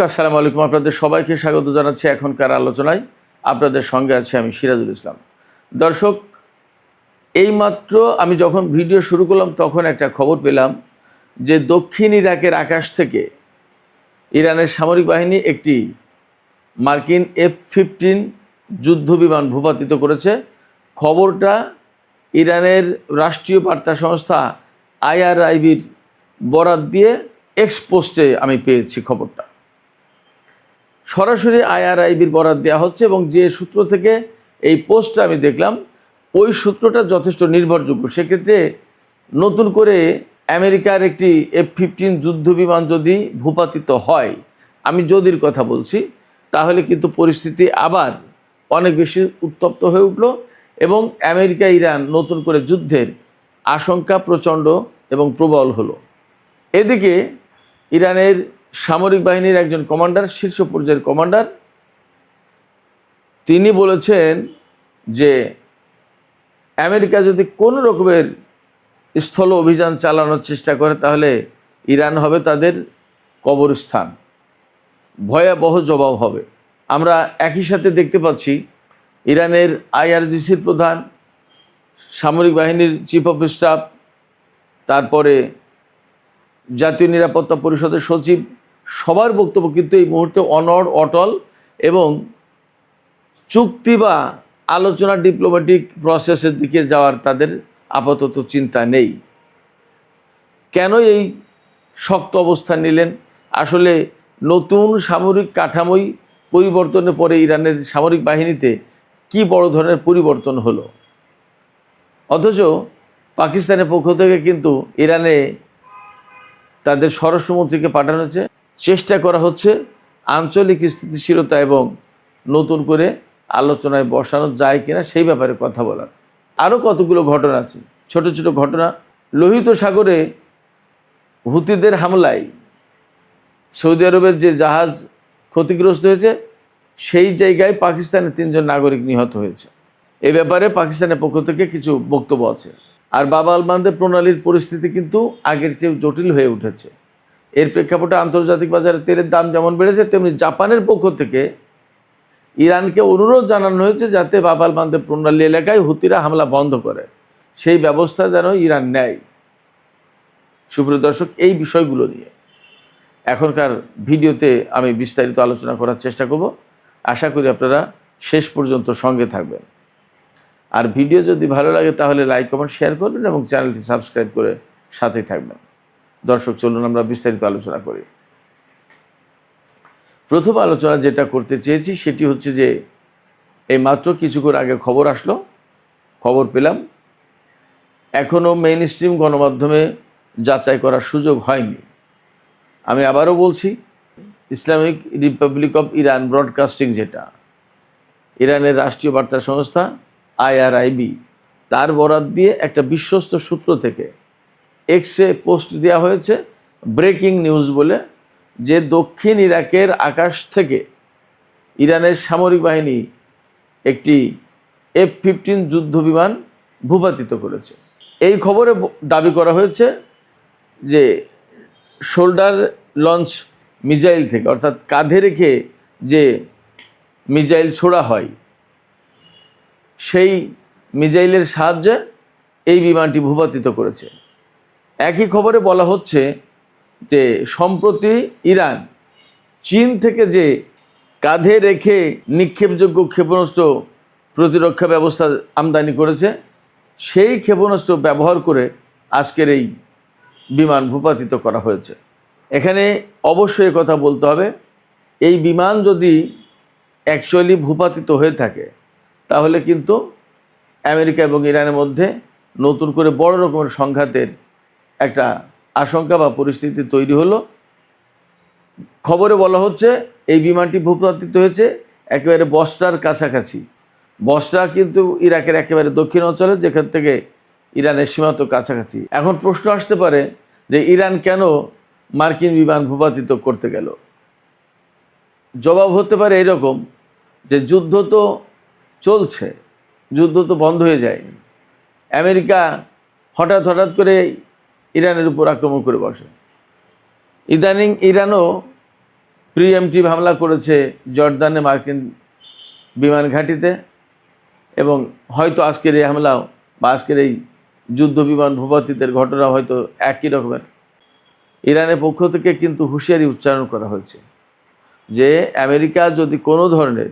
আসসালামু আলাইকুম, আপনাদের সবাইকে স্বাগত জানাচ্ছি এখনকার আলোচনায়। আপনাদের সঙ্গে আছি আমি সিরাজুল ইসলাম। দর্শক, এইমাত্র আমি যখন ভিডিও শুরু করলাম তখন একটা খবর পেলাম যে দক্ষিণ ইরাকের আকাশ থেকে ইরানের সামরিক বাহিনী একটি মার্কিন F-15 যুদ্ধ বিমান ভূপাতিত করেছে। খবরটা ইরানের রাষ্ট্রীয় বার্তা সংস্থা IRIBর বরাত দিয়ে এক্সপোস্টে আমি পেয়েছি খবরটা। সরাসরি IRIBর বরাত দেওয়া হচ্ছে এবং যে সূত্র থেকে এই পোস্টটা আমি দেখলাম ওই সূত্রটা যথেষ্ট নির্ভরযোগ্য। সেক্ষেত্রে নতুন করে আমেরিকার একটি F-15 যুদ্ধ বিমান যদি ভূপাতিত হয়, আমি যদির কথা বলছি, তাহলে কিন্তু পরিস্থিতি আবার অনেক বেশি উত্তপ্ত হয়ে উঠল এবং আমেরিকা ইরান নতুন করে যুদ্ধের আশঙ্কা প্রচণ্ড এবং প্রবল হলো। এদিকে ইরানের সামরিক বাহিনীর একজন কমান্ডার, শীর্ষ পর্যায়ের কমান্ডার, তিনি বলেছেন যে আমেরিকা যদি কোনো রকমের স্থল অভিযান চালানোর চেষ্টা করে তাহলে ইরান হবে তাদের কবরস্থান, ভয়াবহ জবাব হবে। আমরা একই সাথে দেখতে পাচ্ছি ইরানের IRGCর প্রধান, সামরিক বাহিনীর চিফ অফ স্টাফ, তারপরে জাতীয় নিরাপত্তা পরিষদের সচিব, সবার বক্তব্য কিন্তু এই মুহূর্তে অনড়, অটল এবং চুক্তি বা আলোচনা, ডিপ্লোম্যাটিক প্রসেসের দিকে যাওয়ার তাদের আপাতত চিন্তা নেই। কেন এই শক্ত অবস্থান নিলেন? আসলে নতুন সামরিক কাঠামোই পরিবর্তনের পরে ইরানের সামরিক বাহিনীতে কি বড় ধরনের পরিবর্তন হলো? অথচ পাকিস্তানের পক্ষ থেকে কিন্তু ইরানে তাদের স্বরাষ্ট্রমন্ত্রীকে পাঠানো হয়েছে, চেষ্টা করা হচ্ছে আঞ্চলিক স্থিতিশীলতা এবং নতুন করে আলোচনায় বসানো যায় কিনা সেই ব্যাপারে কথা বলার। আরও কতগুলো ঘটনা আছে, ছোট ছোট ঘটনা। লোহিত সাগরে হুতিদের হামলায় সৌদি আরবের যে জাহাজ ক্ষতিগ্রস্ত হয়েছে, সেই জায়গায় পাকিস্তানের 3 জন নাগরিক নিহত হয়েছে। এ ব্যাপারে পাকিস্তানের পক্ষ থেকে কিছু বক্তব্য আছে। আর বাব আল মানদেব প্রণালীর পরিস্থিতি কিন্তু আগের চেয়ে জটিল হয়ে উঠেছে। এর প্রেক্ষাপটে আন্তর্জাতিক বাজারে তেলের দাম যেমন বেড়েছে, তেমনি জাপানের পক্ষ থেকে ইরানকে অনুরোধ জানানো হয়েছে যাতে বাব আল মানদেব প্রণালী এলাকায় হুতিরা হামলা বন্ধ করে, সেই ব্যবস্থা যেন ইরান নেয়। সুপ্রিয় দর্শক, এই বিষয়গুলো নিয়ে এখনকার ভিডিওতে আমি বিস্তারিত আলোচনা করার চেষ্টা করব। আশা করি আপনারা শেষ পর্যন্ত সঙ্গে থাকবেন। আর ভিডিও যদি ভালো লাগে তাহলে লাইক, কমেন্ট, শেয়ার করবেন এবং চ্যানেলটি সাবস্ক্রাইব করে সাথেই থাকবেন। দর্শক, চলুন আমরা বিস্তারিত আলোচনা করি। প্রথম আলোচনা যেটা করতে চেয়েছি সেটি হচ্ছে যে এই মাত্র কিছুক্ষণ আগে খবর পেলাম, এখনও মেইন স্ট্রিম গণমাধ্যমে যাচাই করার সুযোগ হয়নি। আমি আবারও বলছি, Islamic Republic of Iran broadcasting, যেটা ইরানের রাষ্ট্রীয় বার্তা সংস্থা IRIB, তার বরাত দিয়ে একটা বিশ্বস্ত সূত্র থেকে এক্সে পোস্ট দেওয়া হয়েছে, ব্রেকিং নিউজ বলে, যে দক্ষিণ ইরাকের আকাশ থেকে ইরানের সামরিক বাহিনী একটি F-15 যুদ্ধ বিমান ভূপাতিত করেছে। এই খবরে দাবি করা হয়েছে যে শোল্ডার লঞ্চ মিসাইল থেকে, অর্থাৎ কাঁধে রেখে যে মিসাইল ছোড়া হয়, সেই মিসাইলের সাহায্যে এই বিমানটি ভূপাতিত করেছে। একই খবরে বলা হচ্ছে যে সম্প্রতি ইরান চীন থেকে যে কাঁধে রেখে নিক্ষেপযোগ্য ক্ষেপণাস্ত্র প্রতিরক্ষা ব্যবস্থা আমদানি করেছে, সেই ক্ষেপণাস্ত্র ব্যবহার করে আজকের এই বিমান ভূপাতিত করা হয়েছে। এখানে অবশ্যই কথা বলতে হবে, এই বিমান যদি অ্যাকচুয়ালি ভূপাতিত হয়ে থাকে তাহলে কিন্তু আমেরিকা এবং ইরানের মধ্যে নতুন করে বড় রকমের সংঘাতের একটা আশঙ্কা বা পরিস্থিতি তৈরি হলো। খবরে বলা হচ্ছে এই বিমানটি ভূপাতিত হয়েছে একেবারে বসরার কাছাকাছি। বসরা কিন্তু ইরাকের একেবারে দক্ষিণ অঞ্চলে, যেখান থেকে ইরানের সীমান্ত কাছাকাছি। এখন প্রশ্ন আসতে পারে যে ইরান কেন মার্কিন বিমান ভূপাতিত করতে গেল? জবাব হতে পারে এরকম যে যুদ্ধ তো চলছে, যুদ্ধ তো বন্ধ হয়ে যায়নি। আমেরিকা হঠাৎ করে ইরানের উপর আক্রমণ করে বসে। ইদানিং ইরানও প্রিএমটিভ হামলা করেছে জর্দানে মার্কিন বিমান ঘাঁটিতে, এবং হয়তো আজকের এই হামলাও বা আজকের এই যুদ্ধ বিমান ভূপাতিতের ঘটনা হয়তো একই রকমের। ইরানের পক্ষ থেকে কিন্তু হুঁশিয়ারি উচ্চারণ করা হয়েছে যে আমেরিকা যদি কোনো ধরনের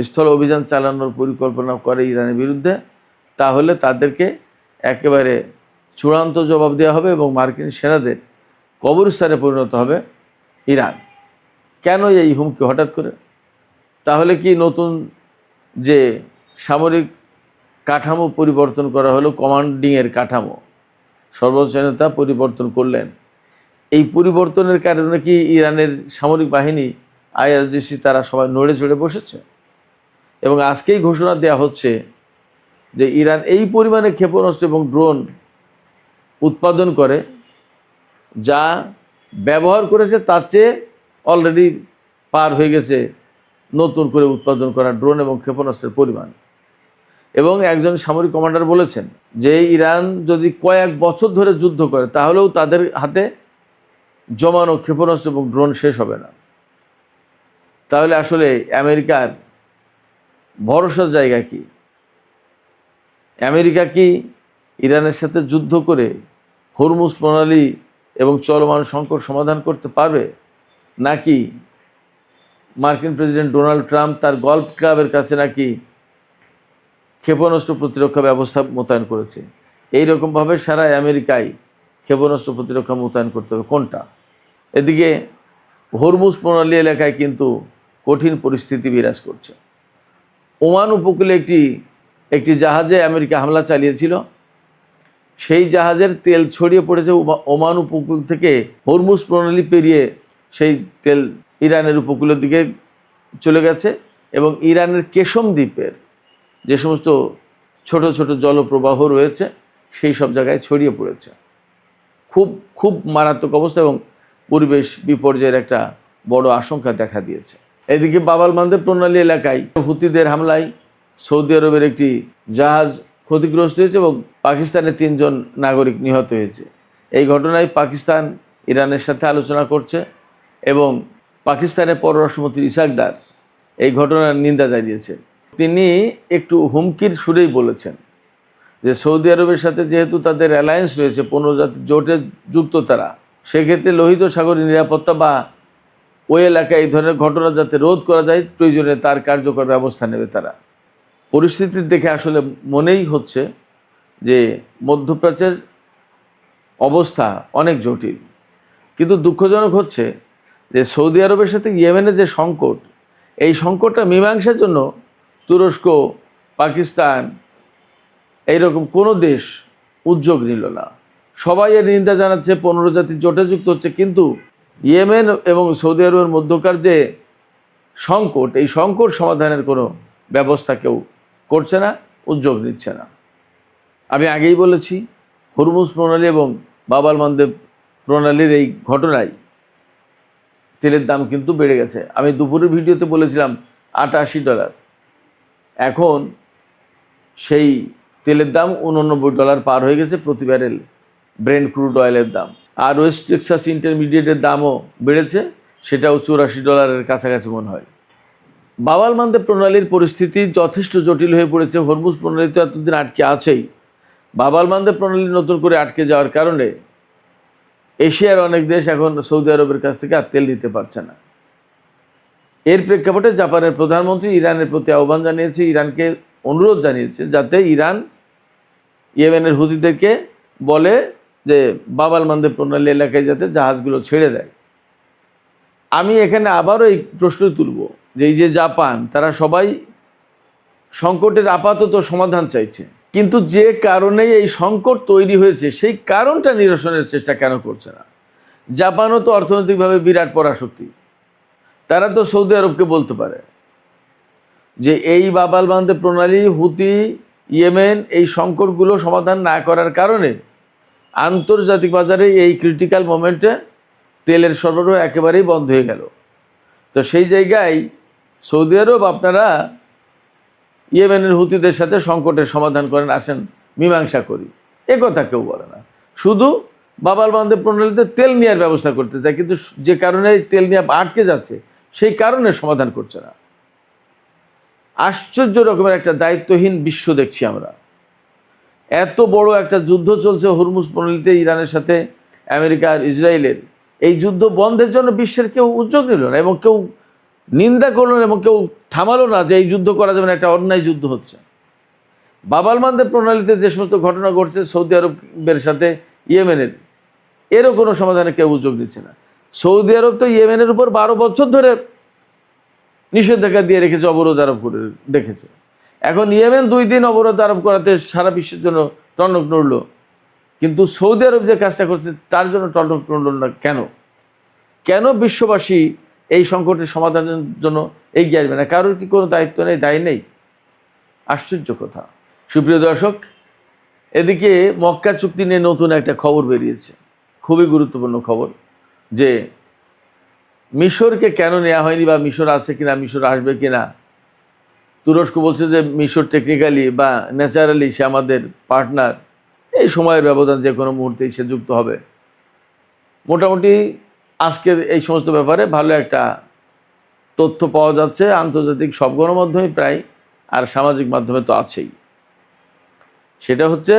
স্থল অভিযান চালানোর পরিকল্পনা করে ইরানের বিরুদ্ধে, তাহলে তাদেরকে একেবারে চূড়ান্ত জবাব দেওয়া হবে এবং মার্কিন সেনাদের কবরস্থানে পরিণত হবে ইরান। কেন এই হুমকি হঠাৎ করে? তাহলে কি নতুন যে সামরিক কাঠামো পরিবর্তন করা হলো, কমান্ডিংয়ের কাঠামো সর্বোচ্চ নেতা পরিবর্তন করলেন, এই পরিবর্তনের কারণে কি ইরানের সামরিক বাহিনী আইআরজিসি তারা সবাই নড়ে চড়ে বসেছে? এবং আজকেই ঘোষণা দেওয়া হচ্ছে যে ইরান এই পরিমাণে ক্ষেপণাস্ত্র এবং ড্রোন উৎপাদন করে, যা ব্যবহার করেছে তার চেয়ে অলরেডি পার হয়ে গেছে নতুন করে উৎপাদন করা ড্রোন এবং ক্ষেপণাস্ত্রের পরিমাণ। এবং একজন সামরিক কমান্ডার বলেছেন যে ইরান যদি কয়েক বছর ধরে যুদ্ধ করে তাহলেও তাদের হাতে জমানো ক্ষেপণাস্ত্র এবং ড্রোন শেষ হবে না। তাহলে আসলে আমেরিকার ভরসার জায়গা কি? আমেরিকা কি ইরানের সাথে যুদ্ধ করে হরমুজ প্রণালী এবং চলমান সংকট সমাধান করতে পারবে, নাকি মার্কিন প্রেসিডেন্ট ডোনাল্ড ট্রাম্প তার গল্ফ ক্লাবের কাছে নাকি ক্ষেপণাস্ত্র প্রতিরক্ষা ব্যবস্থা মোতায়েন করেছে? এইরকমভাবে সারা আমেরিকায় ক্ষেপণাস্ত্র প্রতিরক্ষা মোতায়েন করতে হবে কোনটা? এদিকে হরমুজ প্রণালী এলাকায় কিন্তু কঠিন পরিস্থিতি বিরাজ করছে। ওমান উপকূলে একটি জাহাজে আমেরিকা হামলা চালিয়েছিল, সেই জাহাজের তেল ছড়িয়ে পড়েছে ওমান উপকূল থেকে হরমুজ প্রণালী পেরিয়ে সেই তেল ইরানের উপকূলের দিকে চলে গেছে, এবং ইরানের কেশম দ্বীপের যে সমস্ত ছোট ছোট জলপ্রবাহ রয়েছে সেই সব জায়গায় ছড়িয়ে পড়েছে। খুব খুব মারাত্মক অবস্থা এবং পরিবেশ বিপর্যয়ের একটা বড় আশঙ্কা দেখা দিয়েছে। এদিকে বাব আল মানদেব প্রণালী এলাকায় হুতিদের হামলায় সৌদি আরবের একটি জাহাজ ক্ষতিগ্রস্ত হয়েছে এবং পাকিস্তানের 3 জন নাগরিক নিহত হয়েছে। এই ঘটনায় পাকিস্তান ইরানের সাথে আলোচনা করছে এবং পাকিস্তানের পররাষ্ট্রমন্ত্রী ইসাক দার এই ঘটনার নিন্দা জানিয়েছেন। তিনি একটু হুমকির সুরেই বলেছেন যে সৌদি আরবের সাথে যেহেতু তাদের অ্যালায়েন্স রয়েছে, 15 জাতির জোটে যুক্ত তারা, সেক্ষেত্রে লোহিত সাগরের নিরাপত্তা বা ওই এলাকায় এই ধরনের ঘটনা যাতে রোধ করা যায়, প্রয়োজনে তার কার্যকর ব্যবস্থা নেবে তারা। পরিস্থিতির দেখে আসলে মনেই হচ্ছে যে মধ্যপ্রাচ্যের অবস্থা অনেক জটিল। কিন্তু দুঃখজনক হচ্ছে যে সৌদি আরবের সাথে ইয়েমেনের যে সংকট, এই সংকটটা মীমাংসার জন্য তুরস্ক, পাকিস্তান এইরকম কোনো দেশ উদ্যোগ নিল না। সবাই এর নিন্দা জানাচ্ছে, 15 জাতির জোটে যুক্ত হচ্ছে, কিন্তু ইয়েমেন এবং সৌদি আরবের মধ্যকার যে সংকট, এই সংকট সমাধানের কোনো ব্যবস্থা কেউ করছে না, উদ্যোগ নিচ্ছে না। আমি আগেই বলেছি, হরমুজ প্রণালী এবং বাব আল মানদেব প্রণালীর এই ঘটনায় তেলের দাম কিন্তু বেড়ে গেছে। আমি দুপুরের ভিডিওতে বলেছিলাম $88, এখন সেই তেলের দাম $89 পার হয়ে গেছে প্রতি ব্যারেল ব্রেন্ট ক্রুড অয়েলের দাম। আর ওয়েস্ট টেক্সাস ইন্টারমিডিয়েটের দামও বেড়েছে, সেটাও $84 কাছাকাছি মনে হয়। বাব আল মানদেব প্রণালীর পরিস্থিতি যথেষ্ট জটিল হয়ে পড়েছে। হরমুজ প্রণালী তো এতদিন আটকে আছেই, বাব আল মানদেব প্রণালী নতুন করে আটকে যাওয়ার কারণে এশিয়ার অনেক দেশ এখন সৌদি আরবের কাছ থেকে আর তেল নিতে পারছে না। এর প্রেক্ষাপটে জাপানের প্রধানমন্ত্রী ইরানের প্রতি আহ্বান জানিয়েছে, ইরানকে অনুরোধ জানিয়েছে যাতে ইরান ইয়েমেনের হুতিদেরকে বলে যে বাব আল মানদেব প্রণালী এলাকায় যাতে জাহাজগুলো ছেড়ে দেয়। আমি এখানে আবারও এই প্রশ্ন তুলব যে এই যে জাপান, তারা সবাই সংকটের আপাতত সমাধান চাইছে, কিন্তু যে কারণে এই সংকট তৈরি হয়েছে সেই কারণটা নিরসনের চেষ্টা কেন করছে না? জাপানও তো অর্থনৈতিকভাবে বিরাট পরাশক্তি, তারা তো সৌদি আরবকে বলতে পারে যে এই বাব আল মানদেব প্রণালী, হুতি, ইয়েমেন এই সংকটগুলো সমাধান না করার কারণে আন্তর্জাতিক বাজারে এই ক্রিটিক্যাল মোমেন্টে তেলের সরবরাহ একেবারেই বন্ধ হয়ে গেল। তো সেই জায়গায় সৌদি আরব, আপনারা ইয়েমেনের হুতিদের সাথে সংকটের সমাধান করেন, আসেন মীমাংসা করি, এ কথা কেউ বলে না। শুধু বাব আল মানদেব প্রণালীতে তেল নেওয়ার ব্যবস্থা করতে চায়, কিন্তু যে কারণে তেল নেওয়া আটকে যাচ্ছে সেই কারণে সমাধান করছে না। আশ্চর্য রকমের একটা দায়িত্বহীন বিশ্ব দেখছি আমরা। এত বড় একটা যুদ্ধ চলছে হরমুজ প্রণালীতে ইরানের সাথে আমেরিকা আর ইসরায়েলের, এই যুদ্ধ বন্ধের জন্য বিশ্বের কেউ উদ্যোগ নিল না এবং কেউ নিন্দা করলো না এবং কেউ থামালো না যে এই যুদ্ধ করা যাবে না, একটা অন্যায় যুদ্ধ হচ্ছে। বাব-আল মানদেব প্রণালীতে যে সমস্ত ঘটনা ঘটছে সৌদি আরবের সাথে ইয়েমেনের, এরও কোনো সমাধানে কেউ উদ্যোগ নিচ্ছে না। সৌদি আরব তো ইয়েমেনের উপর 12 বছর ধরে নিষেধাজ্ঞা দিয়ে রেখেছে, অবরোধ আরোপ করে রেখেছে। এখন ইয়েমেন 2 দিন অবরোধ আরোপ করাতে সারা বিশ্বের জন্য টনক নড়ল, কিন্তু সৌদি আরব যে কাজটা করছে তার জন্য টনক নড়ল না কেন? কেন বিশ্ববাসী এই সংকটের সমাধানের জন্য এগিয়ে আসবে না? কারোর কি কোনো দায়িত্ব নেই, দায়ী নেই? আশ্চর্য কথা। সুপ্রিয় দর্শক, এদিকে মক্কা চুক্তি নিয়ে নতুন একটা খবর বেরিয়েছে, খুবই গুরুত্বপূর্ণ খবর, যে মিশরকে কেন নেওয়া হয়নি বা মিশর আছে কিনা, মিশর আসবে কিনা। তুরস্ক বলছে যে মিশর টেকনিক্যালি বা ন্যাচারালি সে আমাদের পার্টনার, এই সময়ের ব্যবধান যে কোনো মুহূর্তেই সে যুক্ত হবে। মোটামুটি আজকে এই সমস্ত ব্যাপারে ভালো একটা তথ্য পাওয়া যাচ্ছে আন্তর্জাতিক সব গণমাধ্যমে প্রায়, আর সামাজিক মাধ্যমে তো আছেই। সেটা হচ্ছে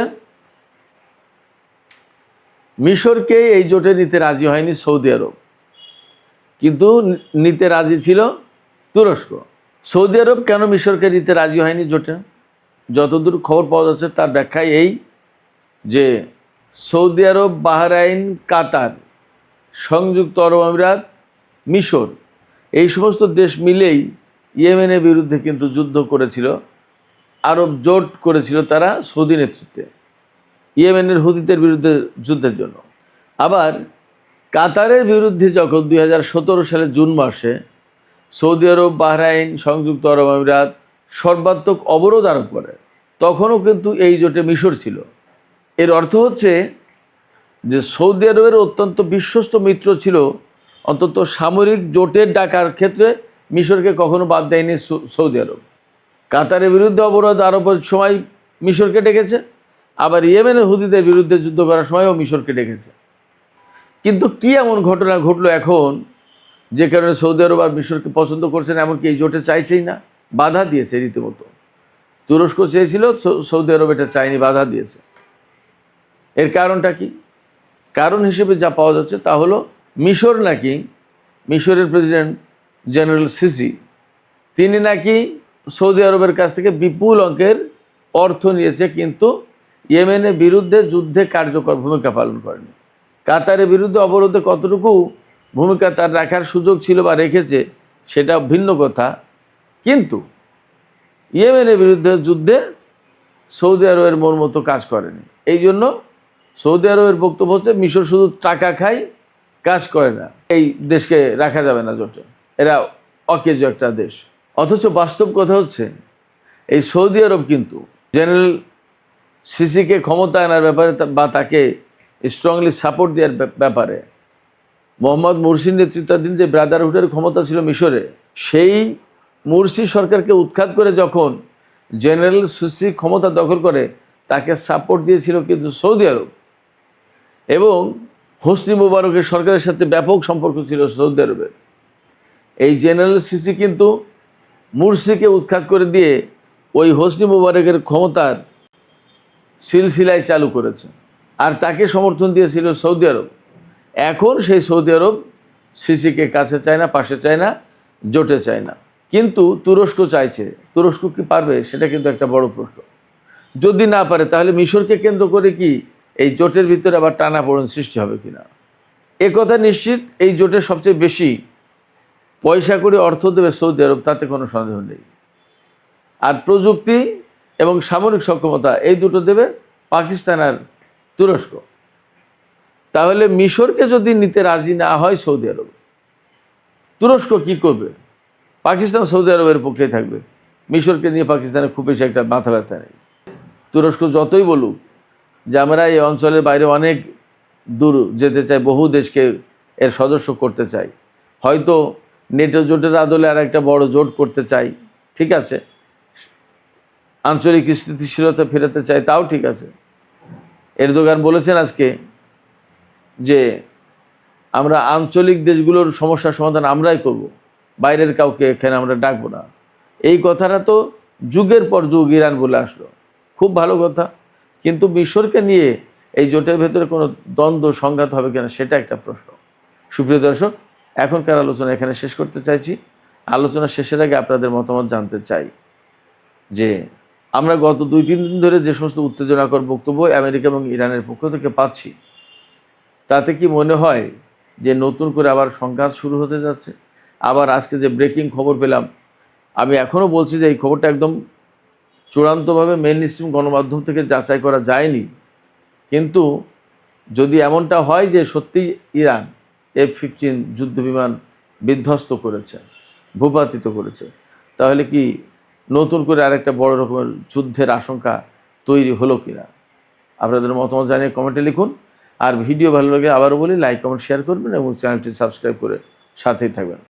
মিশরকে এই জোটে নিতে রাজি হয়নি সৌদি আরব, কিন্তু নিতে রাজি ছিল তুরস্ক। সৌদি আরব কেন মিশরকে নিতে রাজি হয়নি জোটে? যতদূর খবর পাওয়া যাচ্ছে তার ব্যাখ্যায় এই যে সৌদি আরব, বাহরাইন, কাতার, সংযুক্ত আরব আমিরাত, মিশর, এই সমস্ত দেশ মিলেই ইয়েমেনের বিরুদ্ধে কিন্তু যুদ্ধ করেছিল, আরব জোট করেছিল তারা সৌদি নেতৃত্বে ইয়েমেনের হুতিদের বিরুদ্ধে যুদ্ধের জন্য। আবার কাতারের বিরুদ্ধে যখন 2017 সালের জুন মাসে সৌদি আরব, বাহরাইন, সংযুক্ত আরব আমিরাত সর্বাত্মক অবরোধ আরোপ করে, তখনও কিন্তু এই জোটে মিশর ছিল। এর অর্থ হচ্ছে যে সৌদি আরবের অত্যন্ত বিশ্বস্ত মিত্র ছিল, অন্তত সামরিক জোটের ডাকার ক্ষেত্রে মিশরকে কখনো বাদ দেয়নি সৌদি আরব। কাতারের বিরুদ্ধে অবরোধ আরোপের সময় মিশরকে ডেকেছে, আবার ইয়েমেনের হুতিদের বিরুদ্ধে যুদ্ধ করার সময়ও মিশরকে ডেকেছে। কিন্তু কি এমন ঘটনা ঘটলো এখন যে কারণে সৌদি আরব আর মিশরকে পছন্দ করছে না, এমনকি এই জোটে চাইছেই না, বাধা দিয়েছে রীতিমতো। তুরস্ক চেয়েছিল, সৌদি আরব এটা চায়নি, বাধা দিয়েছে। এর কারণটা কি? কারণ হিসেবে যা পাওয়া যাচ্ছে তা হলো মিশর নাকি, মিশরের প্রেসিডেন্ট জেনারেল সিসি, তিনি নাকি সৌদি আরবের কাছ থেকে বিপুল অঙ্কের অর্থ নিয়েছে, কিন্তু ইয়েমেনের বিরুদ্ধে যুদ্ধে কার্যকর ভূমিকা পালন করেনি। কাতারের বিরুদ্ধে অবরোধে কতটুকু ভূমিকা তার রাখার সুযোগ ছিল বা রেখেছে সেটা ভিন্ন কথা, কিন্তু ইয়েমেনের বিরুদ্ধে যুদ্ধে সৌদি আরবের মন মতো কাজ করেনি। এই জন্য সৌদি আরবের বক্তব্য হচ্ছে মিশর শুধু টাকা খায়, কাজ করে না, এই দেশকে রাখা যাবে না জোটে, এরা অকেজো একটা দেশ। অথচ বাস্তব কথা হচ্ছে এই সৌদি আরব কিন্তু জেনারেল সিসিকে ক্ষমতা আনার ব্যাপারে বা তাকে স্ট্রংলি সাপোর্ট দেওয়ার ব্যাপারে, মোহাম্মদ মুরসির নেতৃত্বাধীন যে ব্রাদারহুডের ক্ষমতা ছিল মিশরে, সেই মুরসি সরকারকে উৎখাত করে যখন জেনারেল সিসি ক্ষমতা দখল করে, তাকে সাপোর্ট দিয়েছিল কিন্তু সৌদি আরব। এবং হোসনি মুবারকের সরকারের সাথে ব্যাপক সম্পর্ক ছিল সৌদি আরবের। এই জেনারেল সিসি কিন্তু মুরসিকে উৎখাত করে দিয়ে ওই হোসনি মুবারকের ক্ষমতার সিলসিলায় চালু করেছে, আর তাকে সমর্থন দিয়েছিল সৌদি আরব। এখন সেই সৌদি আরব সিসিকে কাছে চায় না, পাশে চায় না, জোটে চায় না, কিন্তু তুরস্ক চাইছে। তুরস্ক কি পারবে? সেটা কিন্তু একটা বড় প্রশ্ন। যদি না পারে তাহলে মিশরকে কেন্দ্র করে কি এই জোটের ভিতরে আবার টানাপোড়েন সৃষ্টি হবে কিনা? একথা নিশ্চিত, এই জোটের সবচেয়ে বেশি পয়সা করে অর্থ দেবে সৌদি আরব, তাতে কোনো সন্দেহ নেই। আর প্রযুক্তি এবং সামরিক সক্ষমতা এই দুটো দেবে পাকিস্তান আর তুরস্ক। তাহলে মিশরকে যদি নিতে রাজি না হয় সৌদি আরব, তুরস্ক কি করবে? পাকিস্তান সৌদি আরবের পক্ষেই থাকবে, মিশরকে নিয়ে পাকিস্তানের খুব বেশি একটা মাথা ব্যথা নেই। তুরস্ক যতই বলুক যে আমরা এই অঞ্চলের বাইরে অনেক দূর যেতে চাই, বহু দেশকে এর সদস্য করতে চাই, হয়তো নেটো জোটের আদলে আর একটা বড় জোট করতে চাই, ঠিক আছে, আঞ্চলিক স্থিতিশীলতা ফেরাতে চাই, তাও ঠিক আছে। এরদোগান বলেছেন আজকে যে আমরা আঞ্চলিক দেশগুলোর সমস্যার সমাধান আমরাই করব, বাইরের কাউকে এখানে আমরা ডাকবো না। এই কথাটা তো যুগের পর যুগ ইরান বলে আসলো, খুব ভালো কথা। কিন্তু মিশরকে নিয়ে এই জোটের ভেতরে কোনো দ্বন্দ্ব সংঘাত হবে কিনা সেটা একটা প্রশ্ন। সুপ্রিয় দর্শক, এখনকার আলোচনা এখানে শেষ করতে চাইছি। আলোচনা শেষের আগে আপনাদের মতামত জানতে চাই যে আমরা গত 2-3 দিন ধরে যে সমস্ত উত্তেজনাকর বক্তব্য আমেরিকা এবং ইরানের পক্ষ থেকে পাচ্ছি, তাতে কি মনে হয় যে নতুন করে আবার সংঘাত শুরু হতে যাচ্ছে? আবার আজকে যে ব্রেকিং খবর পেলাম, আমি এখনও বলছি যে এই খবরটা একদম চূড়ান্তভাবে মেইন স্ট্রিম গণমাধ্যম থেকে যাচাই করা যায়নি, কিন্তু যদি এমনটা হয় যে সত্যি ইরান F-15 যুদ্ধবিমান বিধ্বস্ত করেছে, ভূপাতিত করেছে, তাহলে কি নতুন করে আরেকটা বড় রকমের যুদ্ধের আশঙ্কা তৈরি হলো কিনা? আপনাদের মতামত জানিয়ে কমেন্টে লিখুন। আর ভিডিও ভালো লাগে আবারও বলি, লাইক কমেন্ট শেয়ার করবেন এবং চ্যানেলটি সাবস্ক্রাইব করে সাথেই থাকবেন।